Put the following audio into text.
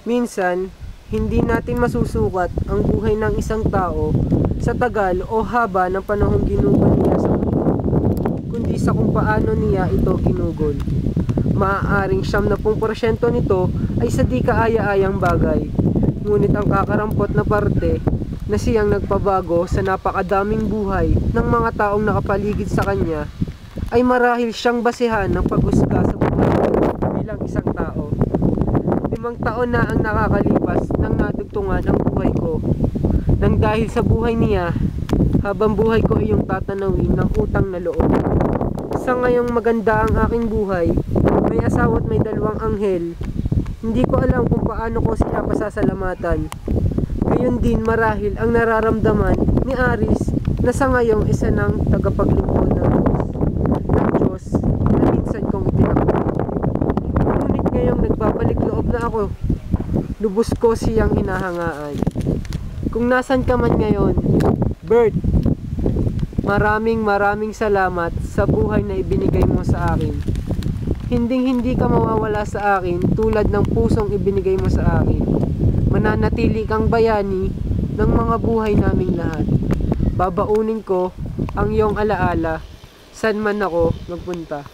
Minsan, hindi natin masusukat ang buhay ng isang tao sa tagal o haba ng panahong ginugol niya sa mundo, kundi sa kung paano niya ito ginugol. Maaaring 70% nito ay sa di kaaya-ayang bagay, ngunit ang kakarampot na parte na siyang nagpabago sa napakadaming buhay ng mga taong nakapaligid sa kanya ay marahil siyang basehan ng paghusga sa buhay bilang isang tao. 5 taon na ang nakakalipas nang nadugtungan ang buhay ko, nang dahil sa buhay niya, habang buhay ko ay yung tatanawin ng utang na loob. Sa ngayong maganda ang aking buhay, may asawa at may 2 anghel. Hindi ko alam kung paano ko sila pasasalamatan. Gayon din marahil ang nararamdaman ni Aris na sa ngayong isa ng tagapaglingkod ng Diyos na minsan kong itinakbo. Ngunit ngayong nagbabalik loob na ako, lubos ko siyang hinahangaan. Kung nasan ka man ngayon, Bert, maraming salamat sa buhay na ibinigay mo sa akin. Hindi ka mawawala sa akin tulad ng pusong ibinigay mo sa akin. Mananatili kang bayani ng mga buhay naming lahat. Babaunin ko ang iyong alaala saan man ako magpunta.